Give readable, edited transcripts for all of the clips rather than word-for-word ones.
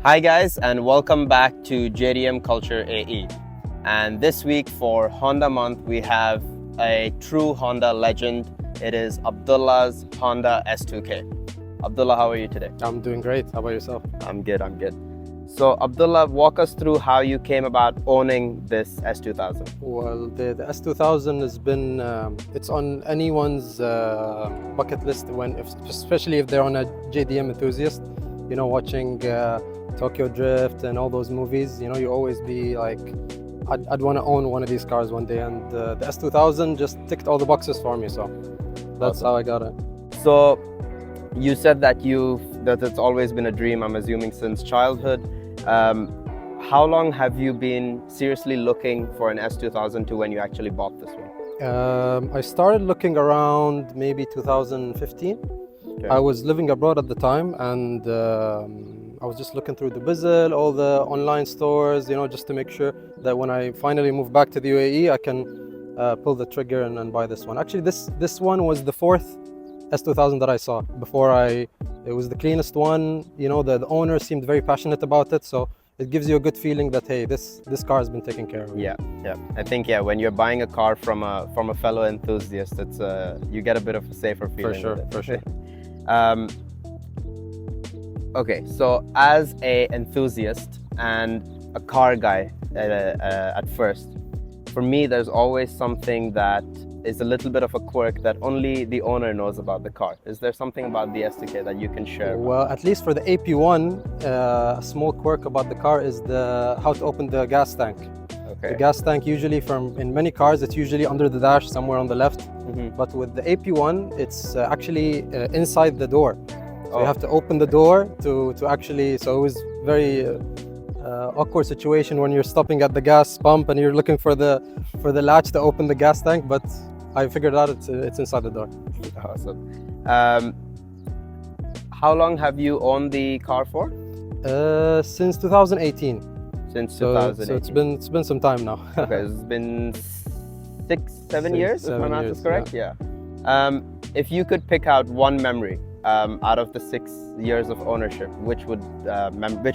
Hi guys, and welcome back to JDM Culture AE. And this week for Honda Month, we have a true Honda legend. It is Abdullah's Honda S2K. Abdullah, how are you today? I'm doing great. How about yourself? I'm good. So Abdullah, walk us through how you came about owning this S2000. Well, the S2000 has been, it's on anyone's bucket list, especially if they're on a JDM enthusiast. You know, watching Tokyo Drift and all those movies, you know, you always be like, I'd want to own one of these cars one day. And the S2000 just ticked all the boxes for me. So that's how I got it. So you said that it's always been a dream, I'm assuming, since childhood. How long have you been seriously looking for an S2000 to when you actually bought this one? I started looking around maybe 2015. Okay. I was living abroad at the time, and I was just looking through the Bizzle, all the online stores, you know, just to make sure that when I finally move back to the UAE, I can pull the trigger and buy this one. Actually, this one was the fourth S2000 that I saw. It was the cleanest one. You know, the owner seemed very passionate about it, so it gives you a good feeling that, hey, this car has been taken care of. Yeah. I think when you're buying a car from a fellow enthusiast, it's you get a bit of a safer feeling. For sure. Okay, so as a enthusiast and a car guy at first, for me, there's always something that is a little bit of a quirk that only the owner knows about the car. Is there something about the S2K that you can share? Well, at least for the AP1, a small quirk about the car is how to open the gas tank. Okay. The gas tank usually in many cars, it's usually under the dash somewhere on the left. Mm-hmm. But with the AP1, it's actually inside the door. So you have to open the door to actually, so it was very awkward situation when you're stopping at the gas pump and you're looking for the latch to open the gas tank, but I figured out it's inside the door. Awesome. How long have you owned the car for? Since 2018. Since 2018. So it's been some time now. Okay, it's been 7 years, if my math is correct. Yeah. If you could pick out one memory out of the 6 years of ownership, which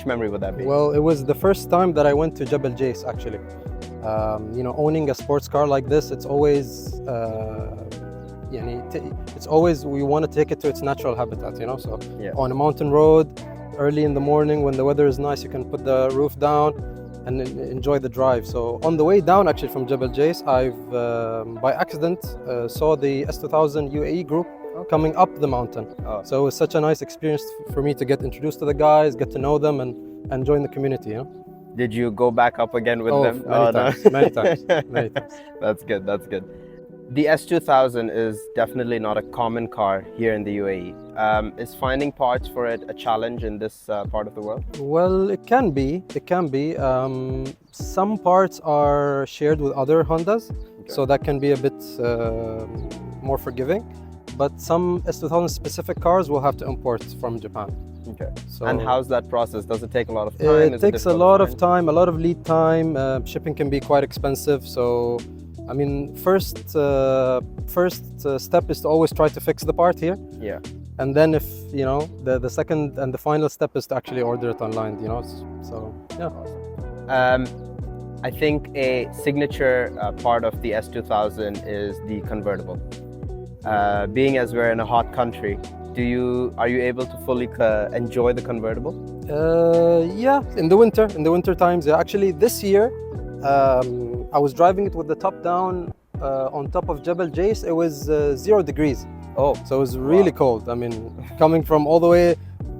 memory would that be? Well, it was the first time that I went to Jebel Jais, actually. You know, owning a sports car like this, it's always we want to take it to its natural habitat, you know. So on a mountain road, early in the morning when the weather is nice, you can put the roof down and enjoy the drive. So on the way down, actually, from Jebel Jais, I've by accident saw the S2000 UAE group coming up the mountain. So it was such a nice experience for me to get introduced to the guys, get to know them, and join the community, you know. Did you go back up again with them? Many times. That's good. The S2000 is definitely not a common car here in the UAE. Is finding parts for it a challenge in this part of the world? Well, it can be. Some parts are shared with other Hondas, so that can be a bit more forgiving. But some S2000 specific cars will have to import from Japan. Okay. So, and how's that process? Does it take a lot of time? It takes a lot of time, a lot of lead time. Shipping can be quite expensive. So, I mean, first step is to always try to fix the part here. Yeah. And then if, you know, the second and the final step is to actually order it online, you know. So, yeah. I think a signature part of the S2000 is the convertible. Being as we're in a hot country, are you able to fully enjoy the convertible? Yeah, in the winter times. Yeah. Actually, this year I was driving it with the top down on top of Jebel Jais. It was 0 degrees. Oh, so it was really cold. I mean, coming from all the way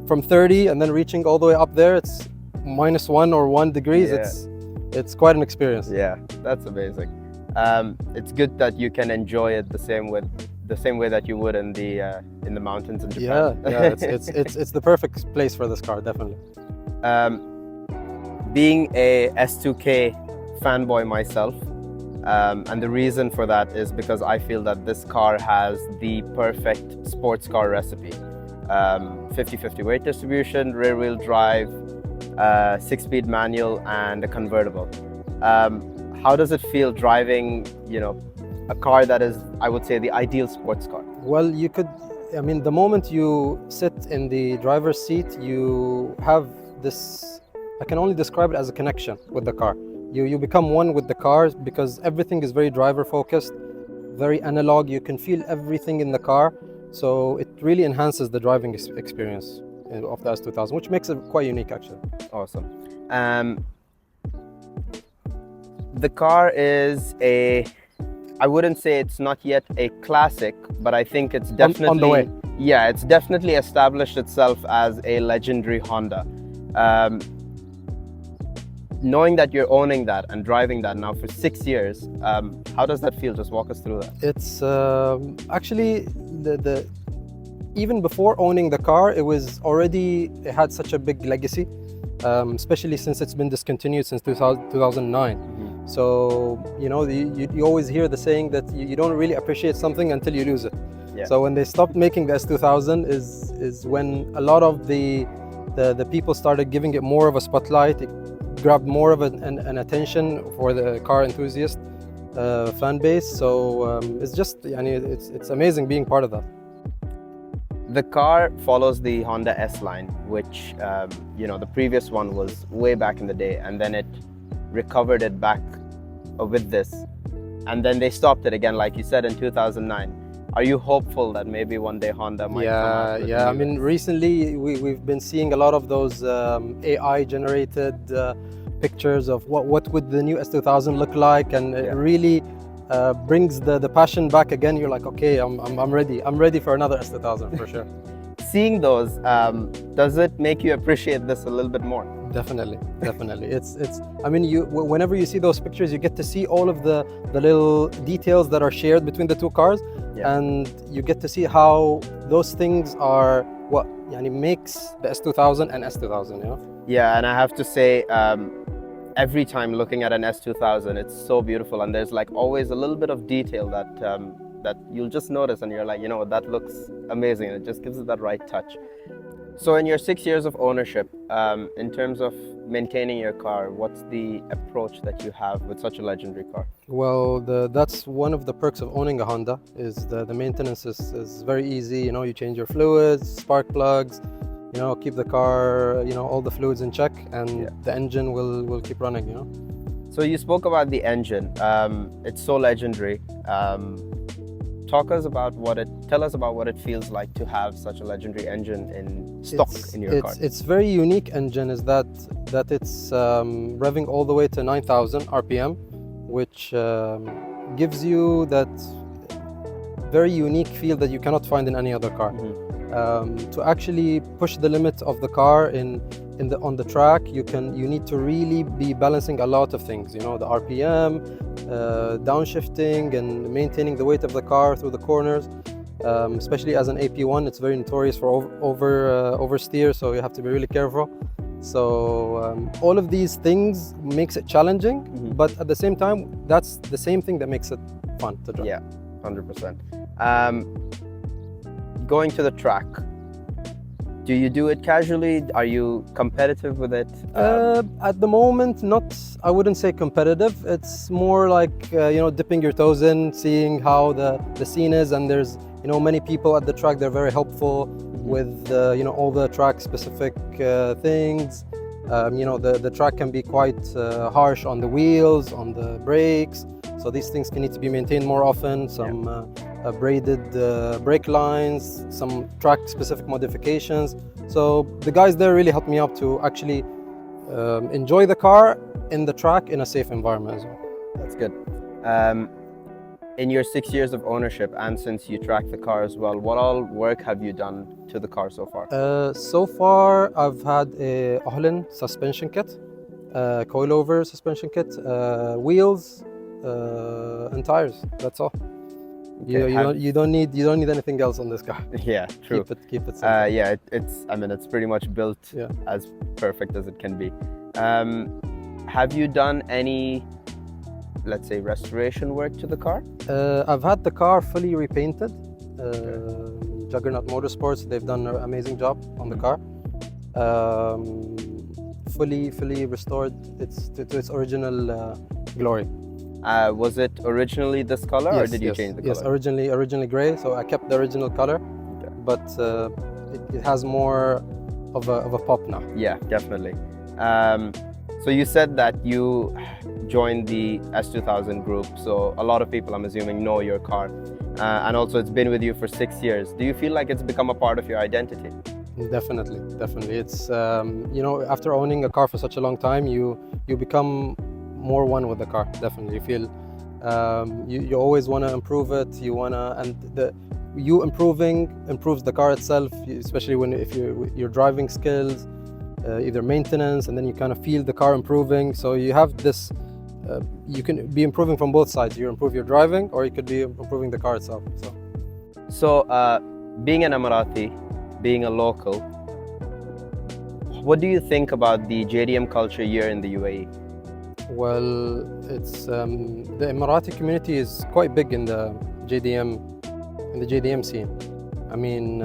from 30 and then reaching all the way up there, it's -1 or 1 degrees. Yeah. It's quite an experience. Yeah, that's amazing. It's good that you can enjoy it the same way that you would in the mountains in Japan. Yeah, it's the perfect place for this car, definitely. Being a S2K fanboy myself, and the reason for that is because I feel that this car has the perfect sports car recipe. 50-50 weight distribution, rear wheel drive, 6-speed manual, and a convertible. How does it feel driving, you know, a car that is, I would say, the ideal sports car? Well, I mean, the moment you sit in the driver's seat, you have this I can only describe it as a connection with the car. You become one with the car because everything is very driver focused, very analog. You can feel everything in the car, so it really enhances the driving experience of the S2000, which makes it quite unique actually. Awesome. The car is I wouldn't say it's not yet a classic, but I think it's definitely on the way. Yeah, it's definitely established itself as a legendary Honda. Knowing that you're owning that and driving that now for 6 years, how does that feel? Just walk us through that. It's actually the even before owning the car, it had such a big legacy, especially since it's been discontinued since 2009. Mm-hmm. So you always hear the saying that you don't really appreciate something until you lose it. Yeah. So when they stopped making the S2000 is when a lot of the people started giving it more of a spotlight. It grabbed more of an attention for the car enthusiast fan base. So it's just it's amazing being part of that. The car follows the Honda S line, which the previous one was way back in the day, and then it recovered it back with this, and then they stopped it again, like you said, in 2009. Are you hopeful that maybe one day Honda might come out with I mean, recently we've been seeing a lot of those AI generated pictures of what would the new S2000 look like, and it really brings the passion back again. You're like, okay, I'm ready for another S2000 for sure. Seeing those, does it make you appreciate this a little bit more? Definitely. It's. I mean, whenever you see those pictures, you get to see all of the little details that are shared between the two cars, and you get to see how those things are what makes the S2000 and S2000. Yeah, and I have to say, every time looking at an S2000, it's so beautiful, and there's like always a little bit of detail that you'll just notice, and you're like, that looks amazing, and it just gives it that right touch. So in your 6 years of ownership, in terms of maintaining your car, what's the approach that you have with such a legendary car? Well, that's one of the perks of owning a Honda, is the maintenance is very easy. You change your fluids, spark plugs, keep the car, all the fluids in check, and the engine will keep running. So you spoke about the engine. It's so legendary. Tell us about what it feels like to have such a legendary engine in stock in your car. It's very unique engine is that it's revving all the way to 9,000 RPM, which gives you that very unique feel that you cannot find in any other car. Mm-hmm. To actually push the limit of the car on the track, you need to really be balancing a lot of things. The RPM, downshifting, and maintaining the weight of the car through the corners. Especially as an AP1, it's very notorious for oversteer, so you have to be really careful. So all of these things makes it challenging, but at the same time, that's the same thing that makes it fun to drive. Yeah, 100%. Going to the track, do you do it casually? Are you competitive with it? At the moment, I wouldn't say competitive. It's more like dipping your toes in, seeing how the scene is, and there's many people at the track. They're very helpful with all the track specific things. The track can be quite harsh on the wheels, on the brakes, so these things can need to be maintained more often. Some braided brake lines, some track specific modifications. So the guys there really helped me out to actually enjoy the car in the track in a safe environment as well. That's good. In your 6 years of ownership, and since you track the car as well, what all work have you done to the car so far? So far, I've had a Abdull suspension kit, coilover suspension kit, wheels, and tires. That's all. Okay, you don't need anything else on this car. Yeah, true. Keep it simple. Yeah, it's pretty much built as perfect as it can be. Have you done any, let's say, restoration work to the car? I've had the car fully repainted. Juggernaut Motorsports, they've done an amazing job on the car. Fully restored to its original glory. Was it originally this color, or did you change the color? Yes, originally gray, so I kept the original color, but it has more of a pop now. Yeah, definitely. So you said that you joined the S2000 group, so a lot of people, I'm assuming, know your car. And also it's been with you for 6 years. Do you feel like it's become a part of your identity? Definitely, definitely. It's after owning a car for such a long time, you become more one with the car. Definitely, you feel you always want to improve it. You wanna, and you improving improves the car itself, especially if your driving skills, either maintenance, and then you kind of feel the car improving. So you have this. You can be improving from both sides. You improve your driving, or you could be improving the car itself. So being an Emirati, being a local, what do you think about the JDM culture here in the UAE? Well, it's the Emirati community is quite big in the JDM scene. I mean,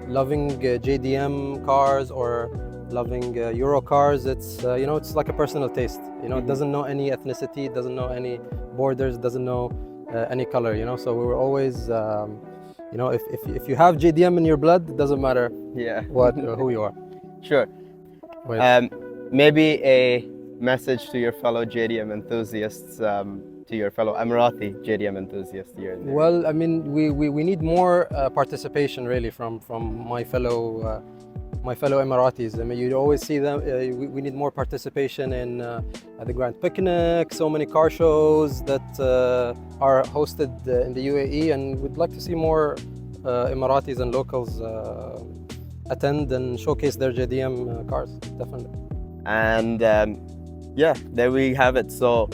loving JDM cars or loving Euro cars, it's it's like a personal taste. It doesn't know any ethnicity, it doesn't know any borders, it doesn't know any color. So we were always if you have JDM in your blood, it doesn't matter who you are. Sure. Maybe a message to your fellow JDM enthusiasts, to your fellow Emirati JDM enthusiasts here. Well, I mean, we need more participation really from my fellow Emiratis. I mean, you always see them. We need more participation in the Grand Picnic, so many car shows that are hosted in the UAE, and we'd like to see more Emiratis and locals attend and showcase their JDM cars, definitely. And yeah, there we have it. So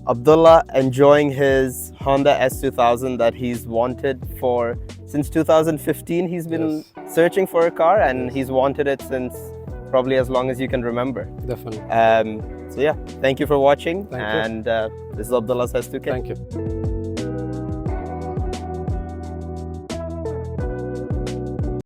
Abdullah enjoying his Honda S2000 that he's wanted for since 2015. He's been searching for a car, and he's wanted it since probably as long as you can remember. Definitely. So yeah, thank you for watching. Thank you. And this is Abdullah's S2K. Thank you.